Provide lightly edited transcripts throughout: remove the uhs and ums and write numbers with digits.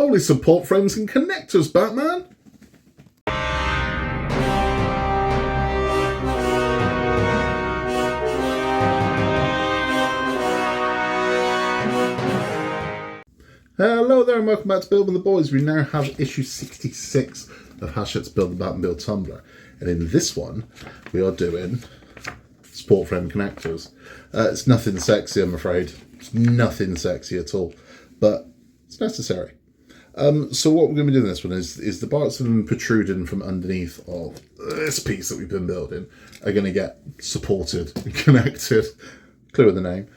Holy support frames and connectors, Batman! Hello there and welcome back to Build with the Boys. We now have issue 66 of Hachette's Build the Batmobile Tumbler. And in this one, we are doing support frame connectors. It's nothing sexy, I'm afraid. It's nothing sexy at all. But it's necessary. So what we're going to be doing in this one is the parts of them protruding from underneath of this piece that we've been building are going to get supported and connected. Clear with the name.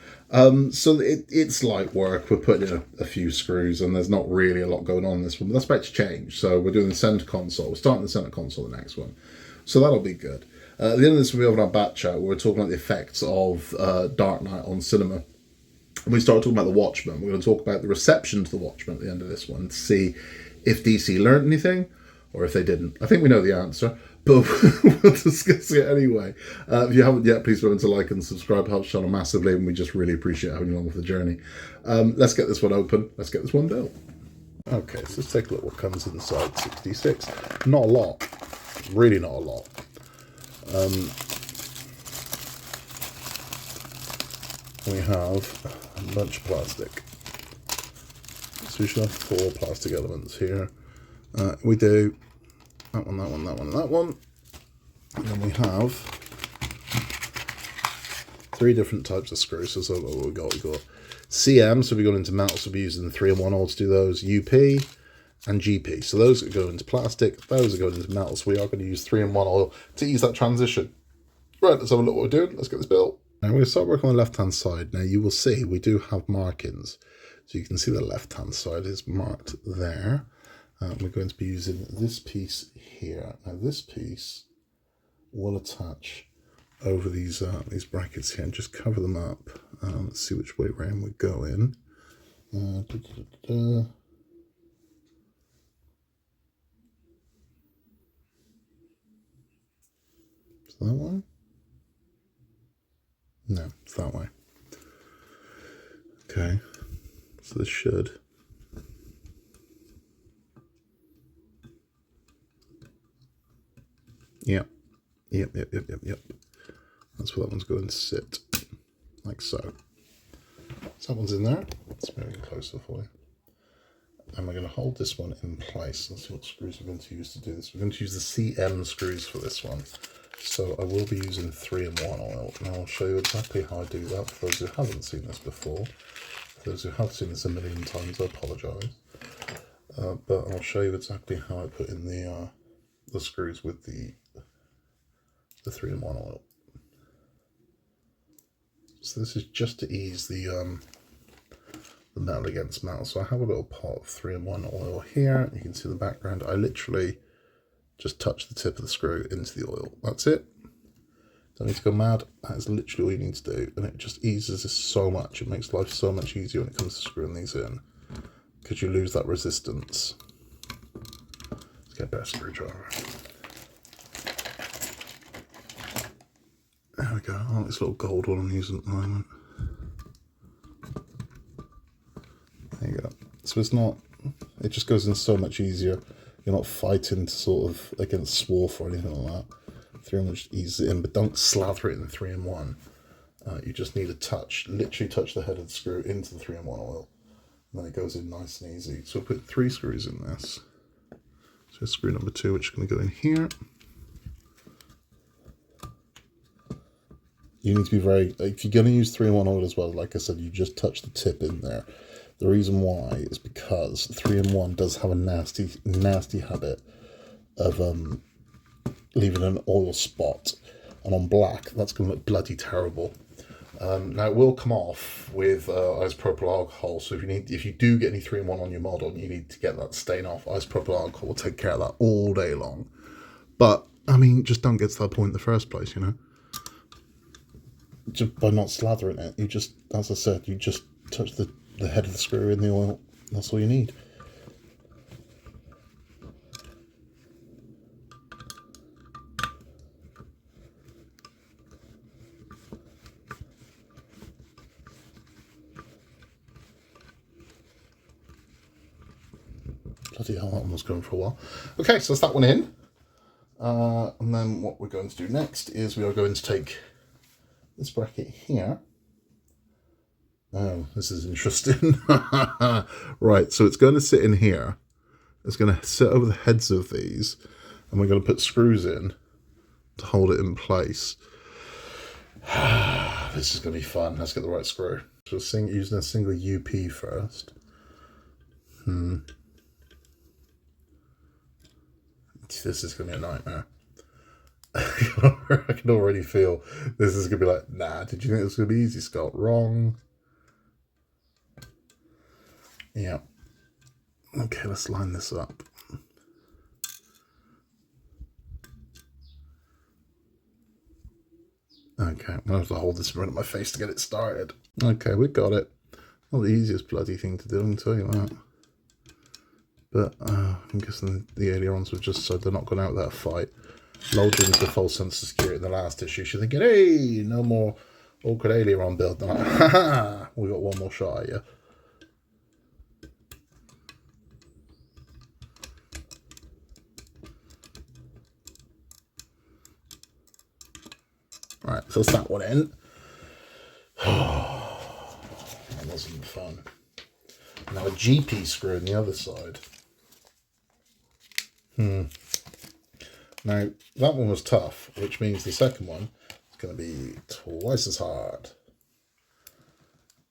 So it's light work. We're putting in a few screws and there's not really a lot going on in this one, but that's about to change. So we're doing the center console. We're starting the center console the next one. So that'll be good. At the end of this, we'll be having our bat chat where we're talking about the effects of Dark Knight on cinema. And we started talking about the Watchmen. We're going to talk about the reception to the Watchmen at the end of this one to see if DC learned anything or if they didn't. I think we know the answer, but we'll discuss it anyway. If you haven't yet, please remember to like and subscribe. Helps the channel massively, and we just really appreciate having you along with the journey. Let's get this one open. Let's get this one built. Okay, so let's take a look what comes inside 66. Not a lot. Really not a lot. We have a bunch of plastic. So we should have 4 plastic elements here. We do that one, that one, that one, that one. And then we have 3 different types of screws. So what we got CM, so we got into metal, so we're using 3-in-1 oil to do those, UP and GP. So those are going into plastic, those are going into metal, so we are going to use 3-in-1 oil to ease that transition. Right, let's have a look what we're doing. Let's get this built. Now we're going to start working on the left-hand side. Now you will see we do have markings. So you can see the left-hand side is marked there. We're going to be using this piece here. Now this piece will attach over these brackets here and just cover them up. Let's see which way around we're going. Is that one? No, it's that way. Okay, so this should. Yep. That's where that one's going to sit, like so. So that one's in there. Let's move it closer for you. And we're going to hold this one in place. Let's see what screws we're going to use to do this. We're going to use the CM screws for this one. So I will be using 3-in-1 oil. Now I'll show you exactly how I do that for those who haven't seen this before. For those who have seen this a million times, I apologise. But I'll show you exactly how I put in the screws with the 3-in-1 oil. So this is just to ease the metal against metal. So I have a little pot of 3-in-1 oil here. You can see the background. I literally just touch the tip of the screw into the oil. That's it. Don't need to go mad. That is literally all you need to do. And it just eases this so much. It makes life so much easier when it comes to screwing these in. Because you lose that resistance. Let's get a better screwdriver. There we go. Oh, this little gold one I'm using at the moment. There you go. So it's not, it just goes in so much easier. You're not fighting to sort of against swarf or anything like that. 3-in-1 just eases it in, but don't slather it in the 3-in-1. You just need to touch, literally touch the head of the screw into the 3-in-1 oil. And then it goes in nice and easy. So we'll put 3 screws in this. So screw number 2, which is going to go in here. You need to be very, if you're going to use 3-in-1 oil as well, like I said, you just touch the tip in there. The reason why is because 3-in-1 does have a nasty habit of leaving an oil spot. And on black, that's going to look bloody terrible. Now it will come off with isopropyl alcohol. So if you do get any 3-in-1 on your model and you need to get that stain off, isopropyl alcohol will take care of that all day long. But, I mean, just don't get to that point in the first place, you know. Just by not slathering it, you just, as I said, you just touch the head of the screw in the oil. That's all you need. Bloody hell, that one was going for a while. Okay, so that's that one in. And then what we're going to do next is we are going to take this bracket here. Oh, this is interesting. Right, so it's going to sit in here. It's going to sit over the heads of these, and we're going to put screws in to hold it in place. This is going to be fun. Let's get the right screw. So using a single UP first. This is going to be a nightmare. I can already feel this is going to be like, nah, did you think it was going to be easy, Scott? Wrong. Yeah. Okay, let's line this up. Okay, I'm going to have to hold this in front of my face to get it started. Okay, we got it. Not the easiest bloody thing to do, I can tell you that. But I'm guessing the ailerons were just so they're not going out that fight. Lulled into false sense of security in the last issue. She's thinking, hey, no more awkward aileron build. Like, ha! We got one more shot at you. Right, so that's that one in. That wasn't fun. Now a GP screw on the other side. Now, that one was tough, which means the second one is going to be twice as hard.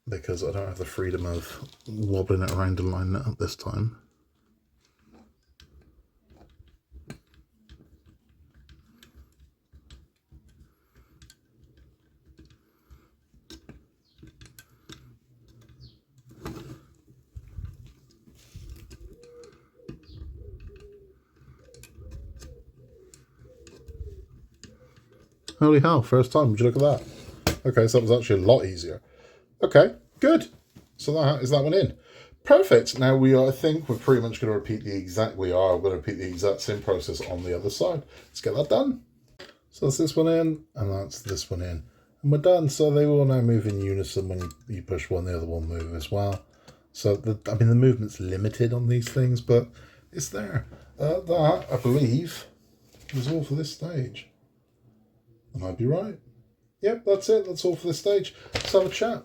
Because I don't have the freedom of wobbling it around and lining it up this time. Holy hell, first time, would you look at that? Okay, so that was actually a lot easier. Okay, good. So that is that one in. Perfect. Now I think we're pretty much going to repeat we're going to repeat the exact same process on the other side. Let's get that done. So that's this one in, and that's this one in. And we're done. So they will now move in unison. When you push one, the other one move as well. So, the movement's limited on these things, but it's there. That, I believe, was all for this stage. I might be right. Yep, that's it. That's all for this stage. Let's have a chat.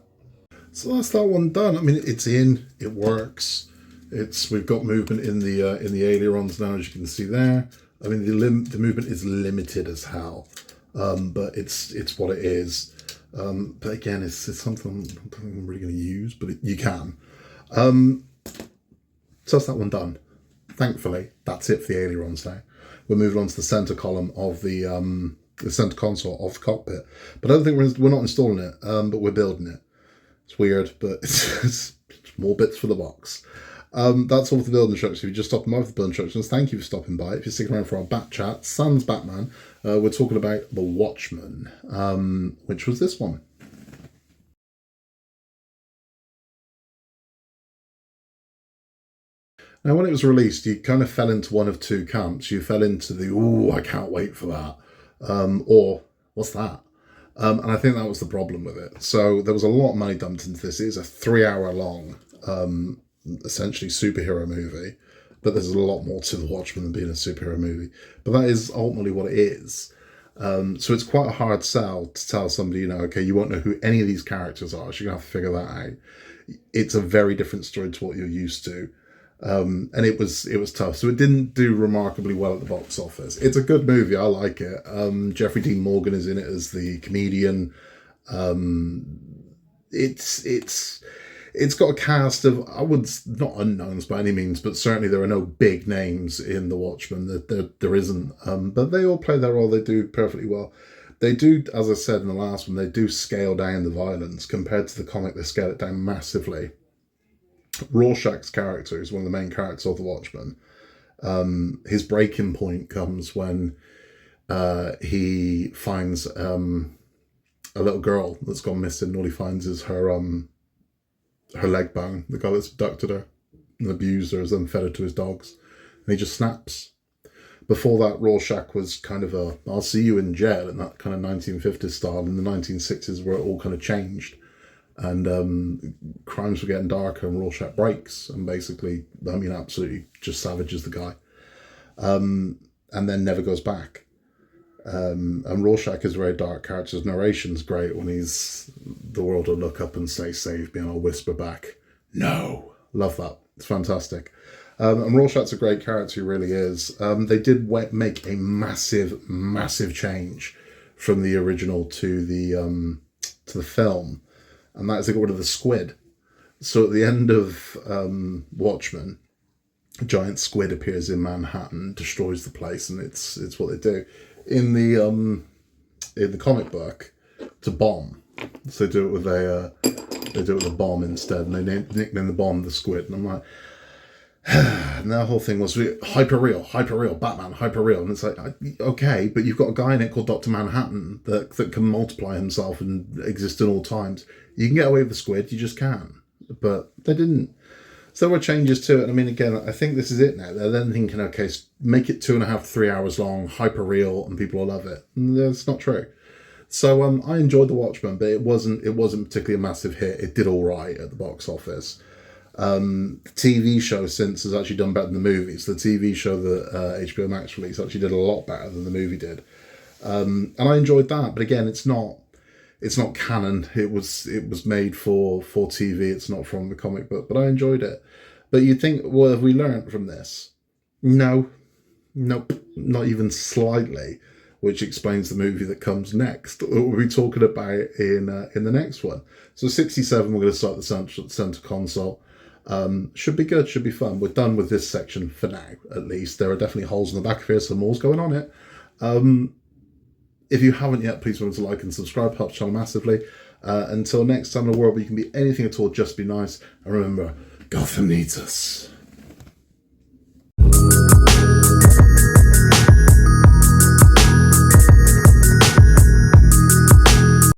So that's that one done. I mean, it's in. It works. We've got movement in the ailerons now, as you can see there. I mean, the movement is limited as hell, but it's what it is. But again, it's something I'm really going to use, but you can. So that's that one done. Thankfully, that's it for the ailerons now. We're moving on to the center column of the center console of the cockpit. But I don't think we're not installing it, but we're building it. It's weird, but it's more bits for the box. That's all for the build instructions. If you just stopped by for the build instructions, thank you for stopping by. If you're sticking around for our Bat Chat, Sans Batman, we're talking about the Watchmen, which was this one. Now, when it was released, you kind of fell into one of two camps. You fell into the, ooh, I can't wait for that. Or, what's that? And I think that was the problem with it. So there was a lot of money dumped into this. It is a 3-hour long, essentially superhero movie. But there's a lot more to The Watchmen than being a superhero movie. But that is ultimately what it is. So it's quite a hard sell to tell somebody, okay, you won't know who any of these characters are, so you're going to have to figure that out. It's a very different story to what you're used to. And it was tough. So it didn't do remarkably well at the box office. It's a good movie. I like it. Jeffrey Dean Morgan is in it as the comedian. It's got a cast of, not unknowns by any means, but certainly there are no big names in The Watchmen. There isn't. But they all play their role. They do perfectly well. They do, as I said in the last one, they do scale down the violence. Compared to the comic, they scale it down massively. Rorschach's character is one of the main characters of The Watchmen. His breaking point comes when he finds a little girl that's gone missing, and all he finds is her leg bone. The guy that's abducted her and abused her has then fed her to his dogs. And he just snaps. Before that, Rorschach was kind of I'll see you in jail, in that kind of 1950s style. In the 1960s, where it all kind of changed. and crimes were getting darker, and Rorschach breaks and basically, I mean, absolutely just savages the guy, and then never goes back. And Rorschach is a very dark character. His narration's great when he's, the world will look up and say, save me, and I'll whisper back, no. Love that. It's fantastic. And Rorschach's a great character, he really is. They did make a massive, massive change from the original to the film, and that is they got rid of the squid. So at the end of Watchmen, a giant squid appears in Manhattan, destroys the place, and it's what they do. In the comic book, it's a bomb. So they do it with a bomb instead, and they nickname the bomb the squid. And I'm like, and the whole thing was hyper real, Batman, hyper real, and it's like, okay, but you've got a guy in it called Dr. Manhattan that can multiply himself and exist in all times. You can get away with the squid, you just can. But they didn't. So there were changes to it. And I mean, again, I think this is it now. They're then thinking, okay, make it 2.5 to 3 hours long, hyper real, and people will love it. And that's not true. So I enjoyed The Watchmen, but it wasn't particularly a massive hit. It did all right at the box office. The TV show since has actually done better than the movies. The TV show that HBO Max released actually did a lot better than the movie did, and I enjoyed that. But again, it's not canon. It was made for TV. It's not from the comic book, but I enjoyed it. But you'd think, well, have we learned from this? No, nope, not even slightly. Which explains the movie that comes next. We'll be talking about in the next one. So 67, we're going to start the center console. Should be good, should be fun. We're done with this section for now, at least. There are definitely holes in the back of here, so more's going on it. If you haven't yet, please remember to like and subscribe, helps the channel massively. Until next time in a world where you can be anything at all, just be nice. And remember, Gotham needs us.